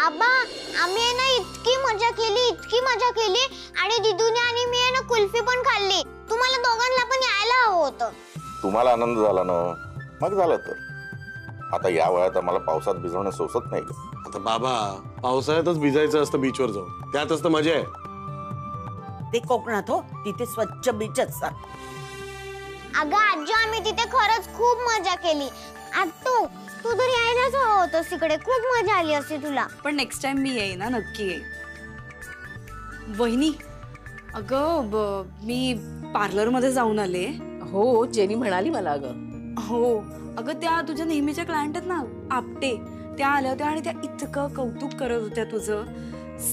आबा आम्ही आहे ना इतकी मजा केली आणि दिदूने आणि मी आहे ना कुल्फी पण खाल्ली. तुम्हाला दोघांना पण यायला हवं होतं. तुम्हाला आनंद झाला ना, मग झालं तर. आता या वयात आम्हाला पावसात भिजवणं सोसत नाही. आता बाबा पावसाळ्यातच भिजायचं असतं बीचवर जाऊन, त्यातच तर मजा आहे. ते कोकणात हो, तिथे स्वच्छ बीच असतात. अगं आजी आम्ही तिथे खरंच खूप मजा केली. तू तर यायलाच हवं होतंस तिकडे, खूप मजा आली असती तुला. पण नेक्स्ट टाइम मी येईन ना, नक्की येईन. वहिनी अगं मी पार्लर मध्ये जाऊन आले. हो जेनी म्हणाली मला. अगं हो अगं त्या तुझ्या नेहमीच्या क्लायंट आहेत ना आपटे, त्या आल्या होत्या आणि त्या इतकं कौतुक करत होत्या तुझं.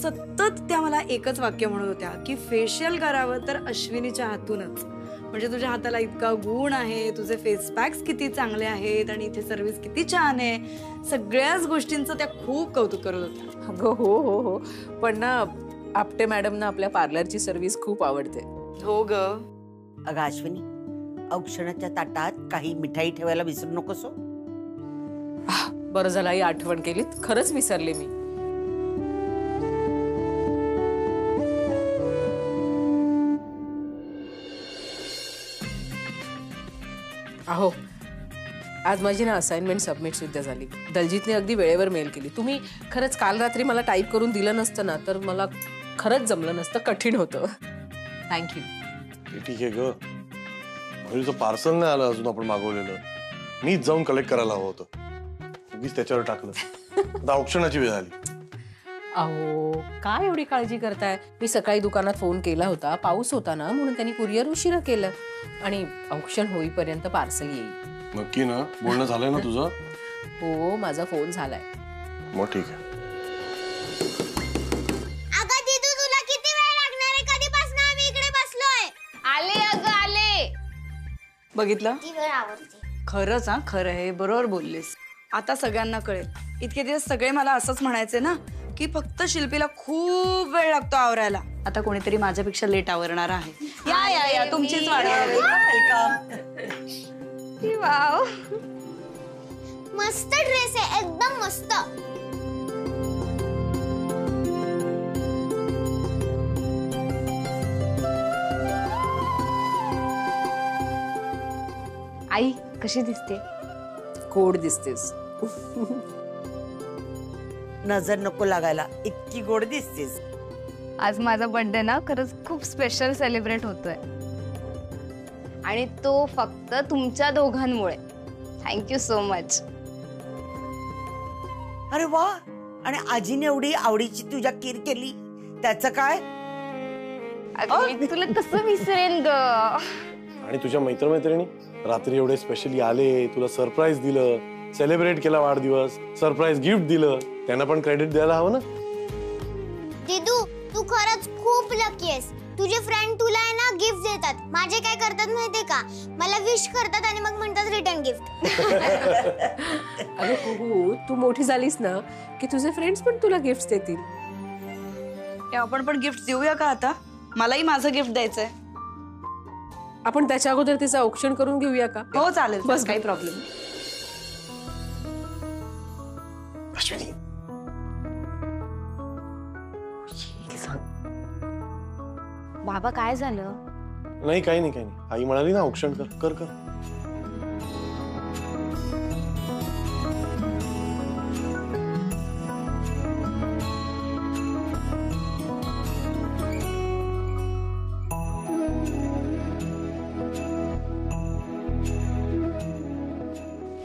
सतत त्या मला एकच वाक्य म्हणत होत्या की फेशियल करावं तर अश्विनीच्या हातूनच. म्हणजे तुझ्या हाताला इतका गुण आहे, तुझे फेस पॅक्स किती चांगले आहेत आणि इथे सर्व्हिस किती छान आहे. सगळ्याच गोष्टींचं त्या खूप कौतुक करत होत्या. अगं हो हो हो, पण ना आपटे मॅडम ना आपल्या पार्लरची सर्व्हिस खूप आवडते. हो ग. अगं अश्विनी, औक्षणाच्या ताटात काही मिठाई ठेवायला विसरू नकोस. बरं झालं ही आठवण केलीत, खरंच विसरले मी. अहो आज माझी ना असाइनमेंट सबमिट सुद्धा झाली. दलजीतने अगदी वेळेवर मेल केली. तुम्ही खरंच काल रात्री मला टाईप करून दिलं नसतं ना तर मला खरंच जमलं नसतं, कठीण होतं. थँक्यू. ठीक आहे ग, तुझं पार्सल नाही आलं अजून आपण मागवलेलं. मीच जाऊन कलेक्ट करायला हवं होतं, उगीच त्याच्यावर टाकलं. आता औक्षणाची वेळ आली. अहो काय एवढी काळजी करताय? मी सकाळी दुकानात फोन केला होता, पाऊस होता ना म्हणून त्यांनी कुरिअर उशिरा केलं आणि औक्षण होईपर्यंत पार्सल येईल. नक्की ना? बोलणं झालंय ना तुझं? हो माझा फोन झालाय. मग ठीक आहे. अगं दिदू तुला किती वेळ लागणार आहे? कधीपासून आम्ही इकडे बसलोय. आले अगं आले. बघितलं ती वेळ आवडते खरंच. हा खरं आहे, बरोबर बोललीस. आता सगळ्यांना कळेल. इतके दिवस सगळे मला असंच म्हणायचे ना की फक्त शिल्पीला खूप वेळ लागतो आवरायला. आता कोणीतरी माझ्यापेक्षा लेट आवरणार आहे. या या या तुमचीच वाट. वाव मस्त ड्रेस आहे, एकदम मस्त. आई कशी दिसते? गोड दिसतेस. नजर नको लागायला, इतकी गोड दिसतेस. आज माझा बर्थडे ना खरंच खूप स्पेशल सेलिब्रेट होतोय आणि तो फक्त तुमच्या दोघांमुळे. Thank you so much. अरे वा, आणि आजीने एवढी आवडीची तुझ्या खीर केली, त्याचं काय? मी तुला कसं विसरेन ग. आणि तुझ्या मैत्रिणी रात्री एवढे स्पेशली आले, तुला सरप्राईज दिलं, सेलिब्रेट केला वाढदिवस, सरप्राईज गिफ्ट दिलं, त्यांना पण क्रेडिट द्यायला हवं ना. दिदू तू खरंच खूप लकी आहेस. तुझे फ्रेंड तुला आहे ना गिफ्ट देतात. माझे काय करतात माहितीये का? मला विश करतात आणि मग म्हणतात रिटर्न गिफ्ट. अरे हो तू मोठी झालीस ना की तुझे फ्रेंड्स पण तुला गिफ्ट देतील. आपण पण गिफ्ट देऊया का आता? मलाही माझं गिफ्ट द्यायचंय. आपण त्याच्या अगोदर तिचं औक्षण करून घेऊया का? हो चालेल, बस काही प्रॉब्लेम. अश्विनी बाबा काय झालं? नाही काही नाही. आई म्हणाली ना औक्षण कर कर कर.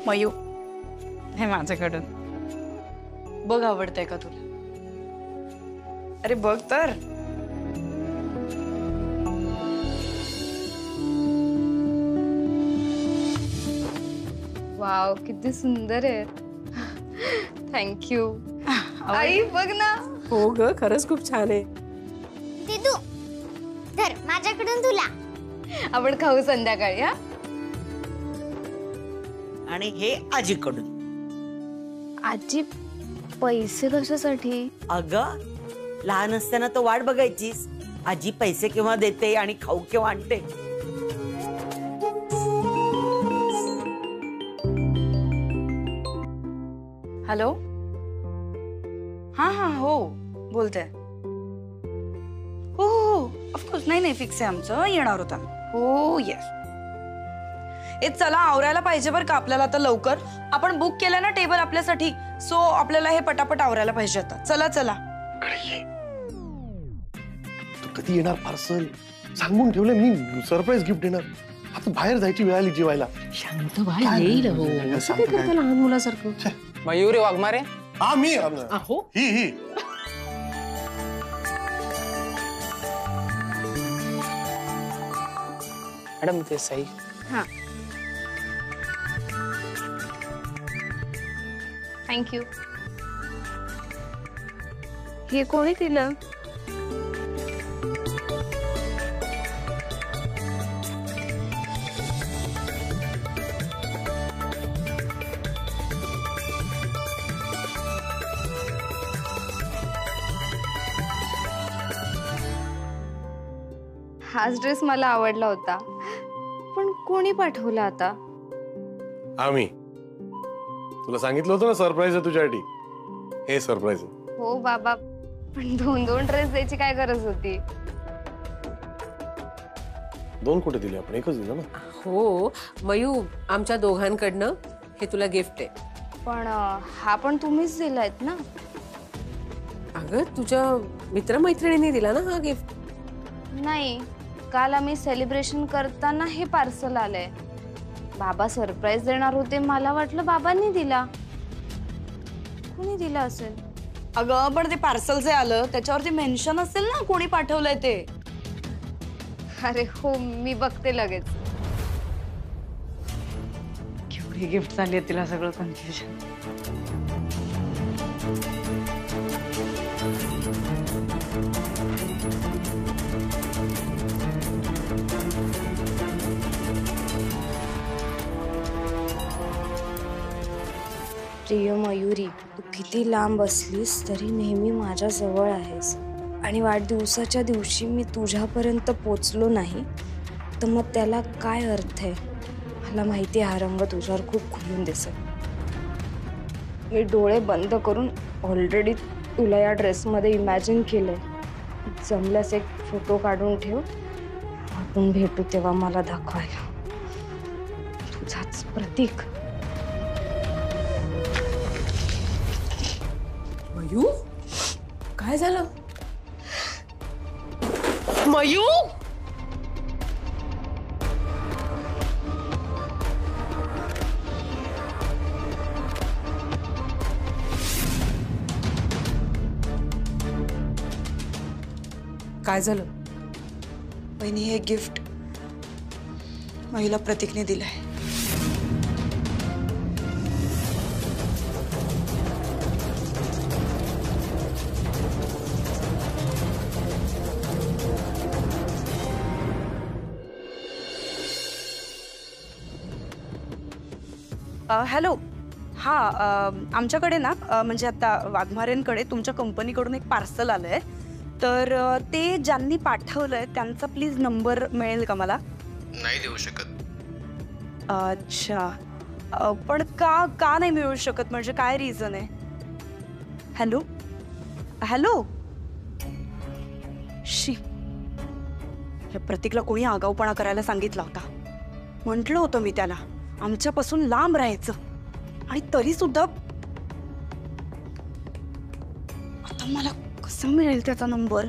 मयू हे माझ्याकडून बघ, आवडतंय का तुला? अरे बघ तर. वाव किती सुंदर आहे. थँक्यू आई. बघ ना. हो ग खरंच खूप छान आहे. दिदू धर माझ्याकडून तुला. आपण खाऊ संध्याकाळी. हा आणि हे आजीकडून. आजी पैसे कशासाठी? अगं लहान असताना तो वाट बघायचीस, आजी पैसे केव्हा देते आणि खाऊ केव्हा आणते. हॅलो. हा हा हो बोलते. हो हो हो ऑफकोर्स. नाही फिक्स आहे आमचं, येणार होता. हो येस. ए चला आवरायला पाहिजे बरं का आपल्याला आता लवकर. आपण बुक केलं ना टेबल आपल्यासाठी, सो आपल्याला हे पटापट आवरायला पाहिजे आता. चला चला. तू कधी येणार पार्सल सांगून ठेवलं मी, सरप्राईज गिफ्ट देणार. आता बाहेर जायची वेळ आली जेवायला. शांत बाळ येईल हो. असं काय करता लहान मुलासारखं. मयुरी वाघमारे. हा मी. अहो ही मॅडम ते सही. हा थँक्यू. हे कोणी दिलं? हाच ड्रेस मला आवडला होता, पण कोणी पाठवला आता? आम्ही. तुला सांगितलं होतं ना सरप्राईज आहे तुझ्यासाठी. हे सरप्राईज आहे. हो बाबा, पण 2-2 ड्रेस द्यायची काय गरज होती? 2 कुठे दिले आपण, एकच दिलं ना. हो मयू, आमच्या दोघांकडनं हे तुला गिफ्ट आहे. पण हा पण तुम्हीच दिलायत ना? अगं तुझ्या मित्रमैत्रिणींनी दिला ना हा गिफ्ट. नाही, काल आम्ही सेलिब्रेशन करताना हे पार्सल आलंय. बाबा सरप्राईज देणार होते, मला वाटलं बाबांनी दिला. कोणी दिला असेल? अगं पण ते पार्सल जे आलं त्याच्यावरती मेन्शन असेल ना कोणी पाठवलंय ते. अरे हो, मी बघते लगेच. केवढी गिफ्ट झाली तिला, सगळं कन्फ्युजन. प्रिय मयुरी, तू किती लांब असलीस तरी नेहमी माझ्या जवळ आहेस. आणि वाढदिवसाच्या दिवशी मी तुझ्यापर्यंत पोचलो नाही तर मग त्याला काय अर्थ आहे? मला माहिती आहे हा रंग तुझ्यावर खूप खुलून दिसेल. मी डोळे बंद करून ऑलरेडी तुला या ड्रेसमध्ये इमॅजिन केलंय. जमल्यास एक फोटो काढून ठेव, आपण भेटू तेव्हा मला दाखवायला. तुझाच प्रतीक. मयू, काय झालं? मयू, काय झालं? वहिनी, हे गिफ्ट महिला प्रतीकने दिलंय. हॅलो. हा आमच्याकडे ना म्हणजे आता वाघमारेंकडे तुमच्या कंपनीकडून एक पार्सल आलंय, तर ते ज्यांनी पाठवलंय त्यांचा प्लीज नंबर मिळेल का मला? नाही देऊ शकत. अच्छा, पण का नाही मिळू शकत, म्हणजे काय रिझन आहे? Hello hello. शी, या प्रतीकला कोणी आगाऊपणा करायला सांगितला होता. म्हटलं होतं मी त्याला आमच्यापासून लांब राहायचं, आणि तरी सुद्धा आता मला कसं मिळेल त्याचा नंबर?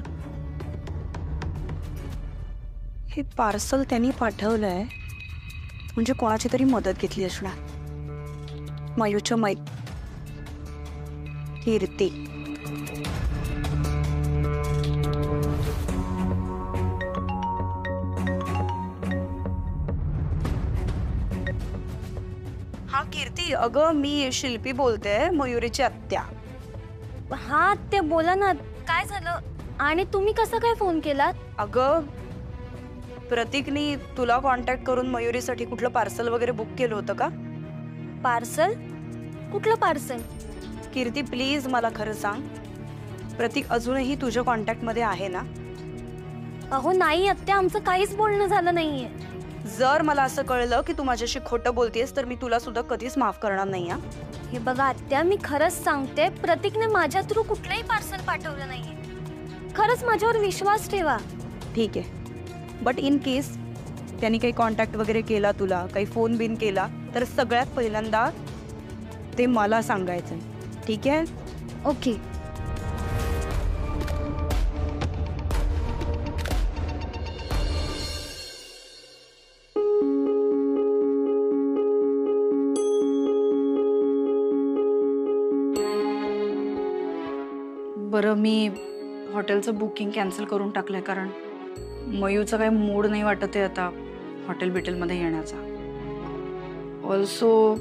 हे पार्सल त्यांनी पाठवलंय म्हणजे कोणाची तरी मदत घेतली असणार. मयूच्या कीर्ती. हा कीर्ती, अगं मी शिल्पी बोलते, मयुरीची आत्या. हा ते बोला ना, काय झालं? आणि तुम्ही कसं काय फोन केलात? अगं प्रतीकनी तुला कॉन्टॅक्ट करून मयुरीसाठी कुठलं पार्सल वगैरे बुक केलं होतं का? पार्सल? कुठलं पार्सल? कीर्ती प्लीज मला खरं सांग, प्रतीक अजूनही तुझ्या कॉन्टॅक्ट मध्ये आहे ना? अहो नाही आत्या, आमचं काहीच बोलणं झालं नाहीये. जर मला असं कळलं की तू माझ्याशी खोटं बोलतेस तर मी तुला सुद्धा कधीच माफ करणार नाही. हे बघा आत्या, मी खरंच सांगते, प्रतीकने माझ्या थ्रू कुठलंही पार्सल पाठवलं नाहीये. खरंच माझ्यावर विश्वास ठेवा. ठीक आहे, बट इन केस त्यांनी काही कॉन्टॅक्ट वगैरे केला, तुला काही फोन बिन केला, तर सगळ्यात पहिल्यांदा ते मला सांगायचं. ठीक आहे? ओके. बरं, मी हॉटेलचं बुकिंग कॅन्सल करून टाकलंय, कारण मयूचा काही मूड नाही वाटत आहे आता हॉटेल बिटेलमध्ये येण्याचा. ऑल्सो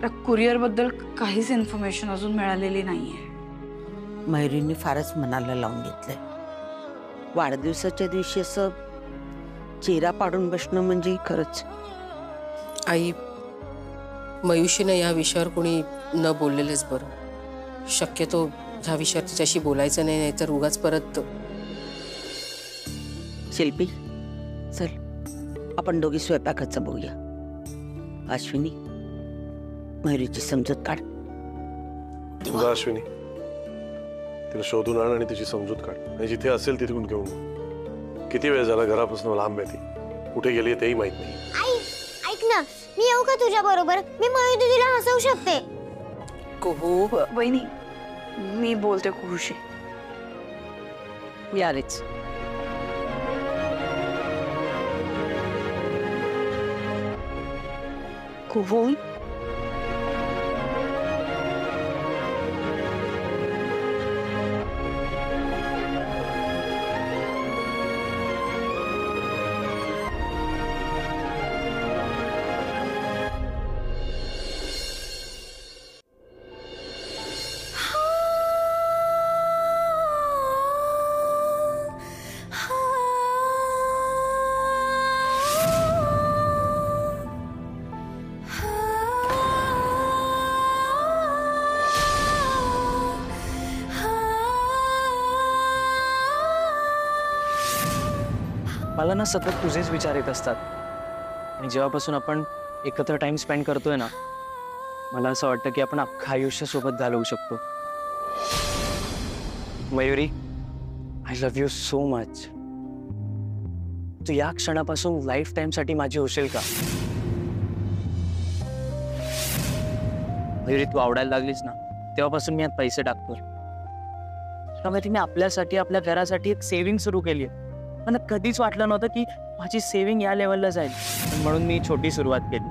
त्या कुरिअरबद्दल काहीच इन्फॉर्मेशन अजून मिळालेली नाहीये. मयुरीने फारच मनाला लावून घेतलंय. वाढदिवसाच्या दिवशी असं चेहरा पाडून बसणं म्हणजे खरंच. आई, मयुषीनं या विषयावर कोणी न बोललेलेच बरं. शक्यतो ह्या विषयावर तिच्याशी बोलायचं नाही, तर उगाच परत. शिल्पी, चल आपण दोघी स्वयंपाकाचं बघूया. अश्विनी, मयुरीची समजूत काढ. तुझा अश्विनी, तिला शोधून आण आणि तिची समजूत काढ, आणि जिथे असेल तिथून घेऊन. किती वेळ झाला घरापासून लांब आहे ती, कुठे गेली तेही माहित नाही. आई ऐक ना, मी येऊ का तुझ्या बरोबर? मी मयू दीदीला हसवू शकते. हो वहिनी, मी बोलते कुरुशी. यारेच. कुहू, मला ना सतत तुझेच विचार येत असतात, आणि जेव्हापासून आपण एकत्र टाइम स्पेंड करतोय ना, मला असं वाटतं की आपण अख्खं आयुष्य सोबत घालवू शकतो. Mayuri, I love you so much. तू या क्षणापासून लाईफ टाइम साठी माझी होशील का? मयुरी, तू आवडायला लागलीस ना, तेव्हापासून मी यात पैसे टाकतो. त्यामुळे मी आपल्यासाठी, आपल्या घरासाठी एक सेव्हिंग सुरू केली आहे. मला कधीच वाटलं नव्हतं की माझी सेव्हिंग या लेवलला जाईल, म्हणून मी छोटी सुरुवात केली.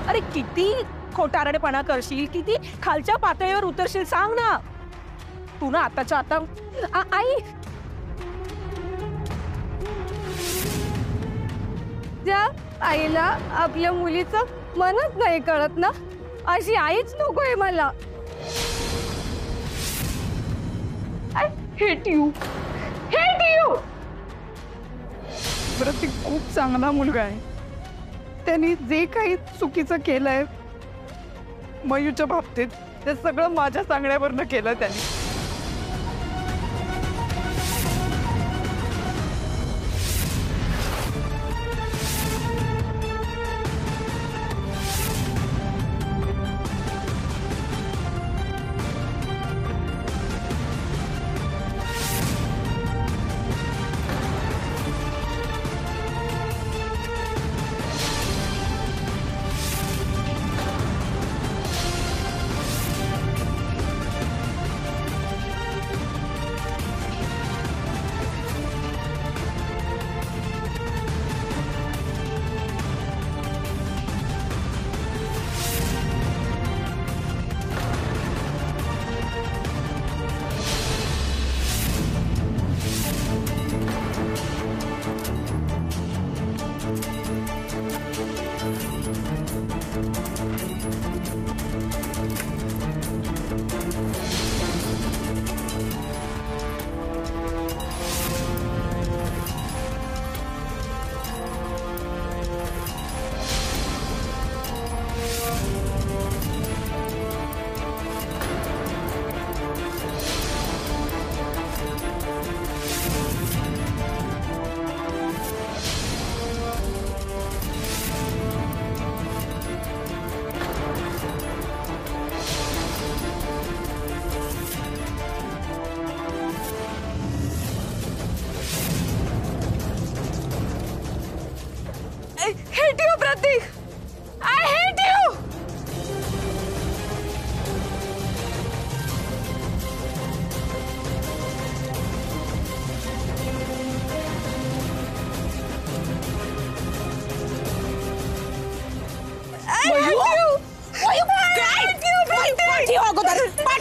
अरे किती खोटारडेपणा करशील, किती खालच्या पातळीवर उतरशील, सांग ना. तू ना आताच्या आता आई, ज्या आईला आपल्या मुलीचं मनच नाही कळत ना, अशी आईच नकोय मला. I hate you, hate you. Pratik खूप चांगला मुलगा आहे. त्यांनी जे काही चुकीचं केलंय मयूच्या बाबतीत, ते सगळं माझ्या सांगण्यावरनं केलं त्यांनी.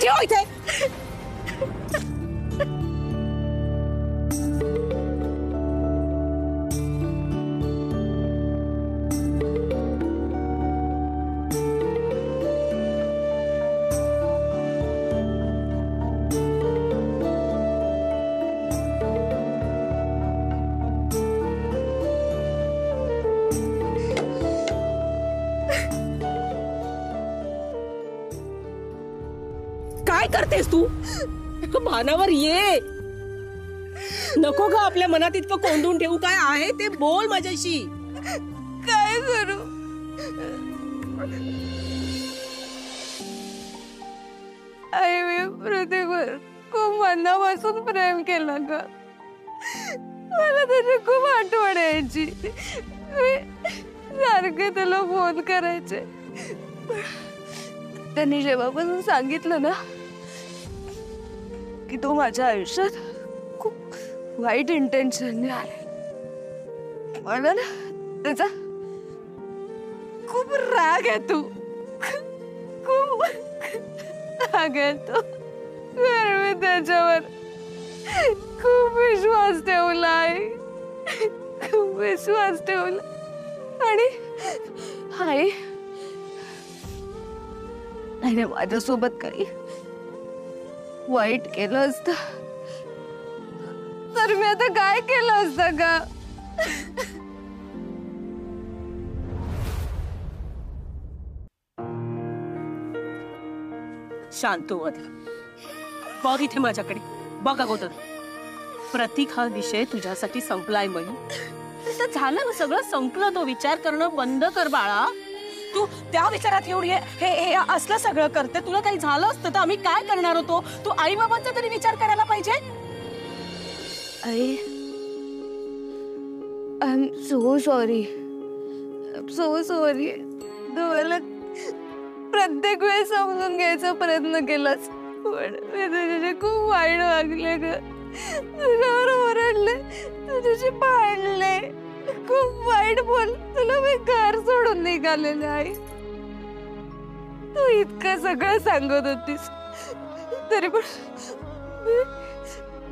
ठेव इथे. काय करतेस तू? भानावर ये. नको ग आपल्या मनात इतकं कोंडून ठेवू. काय आहे ते बोल माझ्याशी. काय करू? आई मी प्रत्येकवर खूप मनापासून प्रेम केलं ग. मला त्याची खूप आठवण यायची. मी सारखे त्याला फोन करायचे. त्यांनी जेव्हापासून सांगितलं ना की तो माझ्या आयुष्यात खूप वाईट इंटेन्शनने आले, मला ना त्याचा खूप राग येतो. खूप राग येतो. मी त्याच्यावर खूप विश्वास ठेवला आहे. खूप विश्वास ठेवला. आणि आई नाही माझ्यासोबत काही वाईट केलं असतं तर मी आता काय केलं असतं का? शांत हो. बघ इथे माझ्याकडे बघ. अगोदर प्रतीक हा विषय तुझ्यासाठी संपलाय. मयू झालं ना, सगळं संपलं. तो विचार करणं बंद कर बाळा. तू त्या विचारात एवढी हे असलं सगळं करते. तुला काही झालं असतं तर आम्ही काय करणार होतो? तू आई बाबांचा तरी विचार करायला पाहिजे. आई I am so sorry. So sorry. तुम्हाला प्रत्येक वेळेस समजून घ्यायचा प्रयत्न केलाच पण मी तुझ्याशी खूप वाईट वागले ग. तुझ्यावर ओरडले, तुझ्याशी भांडले, खूप वाईट बोल. तुला मी घर सोडून निघालेले. आई तू इतकं सगळं सांगत होतीस तरी पण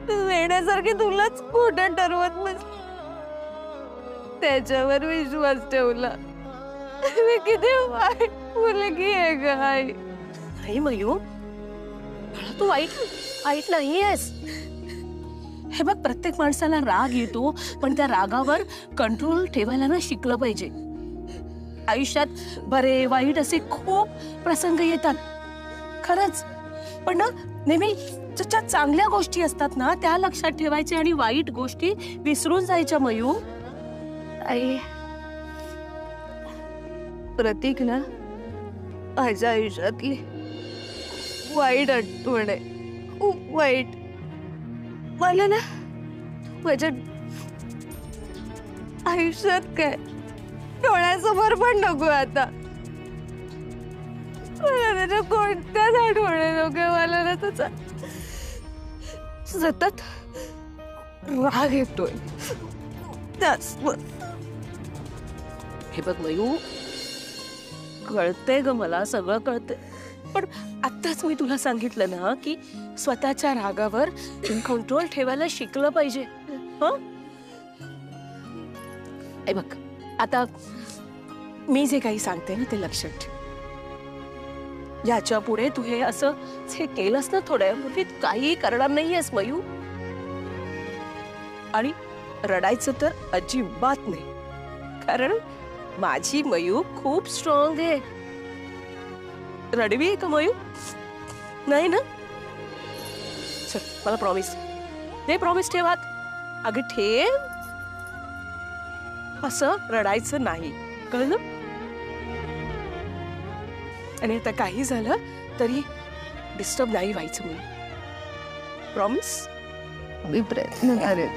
वेड्यासारखी तुलाच खोटं ठरवत बस. त्याच्यावर विश्वास ठेवला. मी किती वाईट मुलगी आहे ग आई. नाही मयू, तू वाईट नाहीयेस. हे बघ, प्रत्येक माणसाला राग येतो पण त्या रागावर कंट्रोल ठेवायला ना शिकलं पाहिजे. आयुष्यात बरे वाईट असे खूप प्रसंग येतात खरंच, पण ना नेहमी ज्या चांगल्या गोष्टी असतात ना त्या लक्षात ठेवायच्या आणि वाईट गोष्टी विसरून जायच्या. मयू आई प्रतीक ना माझ्या आयुष्यातली वाईट आठवण आहे. खूप वाईट. मला ना माझ्या आयुष्यात काय डोळ्यासमोर पण नको आता. मला त्याच्या कोणत्याच आठवणी नको. मला ना त्याचा सतत राग येतोय. हे बघ मयू, कळतंय ग मला, सगळं कळतंय. पण आत्ताच मी तुला सांगितलं ना की स्वतःच्या रागावर कंट्रोल ठेवायला शिकलं पाहिजे. हे बघ, आता मी जे काही सांगते ना ते लक्षात ठेव. याच्या पुढे तू हे असं हे केलंस ना थोड्या मुलीत काही करणार नाहीयेस मयू. आणि रडायचं तर अजिबात नाही, कारण माझी मयू खूप स्ट्रॉंग आहे. रडवी का मयू? नाही ना? चल मला प्रॉमिस दे. प्रॉमिस ठेवात. अगं ठेव. असं रडायचं नाही, कळलं? आणि आता काही झालं तरी डिस्टर्ब नाही व्हायचं. मी प्रॉमिस. मी प्रयत्न करेन.